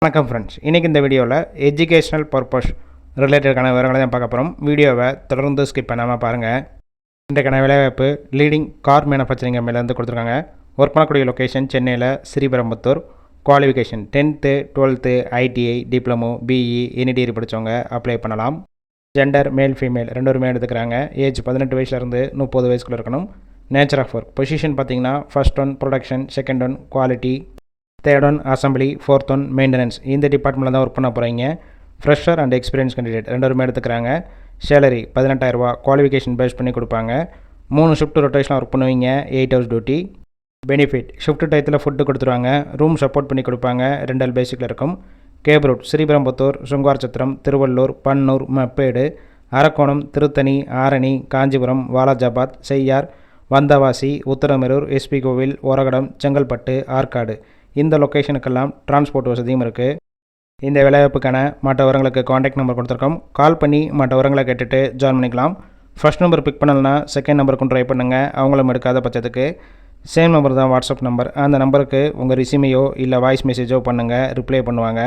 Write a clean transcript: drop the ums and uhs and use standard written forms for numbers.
வணக்கம் ஃப்ரெண்ட்ஸ், இன்றைக்கி இந்த வீடியோவில் எஜுகேஷ்னல் பர்பஸ் ரிலேட்டடான விவரங்களை தான் பார்க்க போகிறோம். வீடியோவை தொடர்ந்து ஸ்கிப் பண்ணாமல் பாருங்கள். இன்றைக்கான வேலைவாய்ப்பு லீடிங் கார் மேனுஃபேக்சரிங் கம்பெனிலேருந்து கொடுத்துருக்காங்க. ஒர்க் பண்ணக்கூடிய லொக்கேஷன் சென்னையில் Sriperumbudur. Qualification 10th 12th ITI diploma BE any degree படித்தவங்க அப்ளை பண்ணலாம். ஜெண்டர் மேல் ஃபீமேல் ரெண்டுமே எடுத்துக்கிறாங்க. ஏஜ் 18 வயசுலேருந்து 30 வயசுக்குள்ளே இருக்கணும். நேச்சர் ஆஃப் ஒர்க் பொசிஷன் பார்த்திங்கன்னா first one production, second one quality, third one assembly, fourth one maintenance. இந்த டிபார்ட்மெண்ட்டில் தான் ஒர்க் பண்ண போகிறீங்க. ஃப்ரெஷர் அண்ட் எக்ஸ்பீரியன்ஸ் கேண்டிடேட் ரெண்டுமே எடுத்துக்கிறாங்க. சேலரி 18,000 குவாலிஃபிகேஷன் பேஸ் பண்ணி கொடுப்பாங்க. 3 ஷிஃப்ட் ரொட்டேஷனாக ஒர்க் பண்ணுவீங்க. 8 hours டியூட்டி. பெனிஃபிட் ஷிஃப்ட் டயத்தில் ஃபுட்டு கொடுத்துருவாங்க. ரூம் சப்போர்ட் பண்ணி கொடுப்பாங்க. ரெண்டல் பேசிக்கில் இருக்கும். கேப் ரூட் ஸ்ரீபெரும்புத்தூர், சுங்குவார்சத்திரம், திருவள்ளூர், பன்னூர், மெப்பேடு, அரக்கோணம், திருத்தணி, ஆரணி, காஞ்சிபுரம், வாலாஜாபாத், செய்யார், வந்தவாசி, உத்தரமேரூர், எஸ்பி கோவில், ஒரகடம், செங்கல்பட்டு, ஆற்காடு இந்த லொக்கேஷனுக்கெல்லாம் டிரான்ஸ்போர்ட் வசதியும் இருக்குது. இந்த வேலைவாய்ப்புக்கான மற்ற விவரங்களுக்கு காண்டாக்ட் நம்பர் கொடுத்துருக்கோம். கால் பண்ணி மற்ற விவரங்களை கேட்டுட்டு ஜாயின் பண்ணிக்கலாம். ஃபர்ஸ்ட் நம்பர் பிக் பண்ணலன்னா செகண்ட் நம்பருக்கும் ட்ரை பண்ணுங்கள். அவங்களும் எடுக்காத பட்சத்துக்கு சேம் நம்பர் தான் வாட்ஸ்அப் நம்பர். அந்த நம்பருக்கு உங்கள் ரிசியூமையோ இல்லை வாய்ஸ் மெசேஜோ பண்ணுங்கள், ரிப்ளை பண்ணுவாங்க.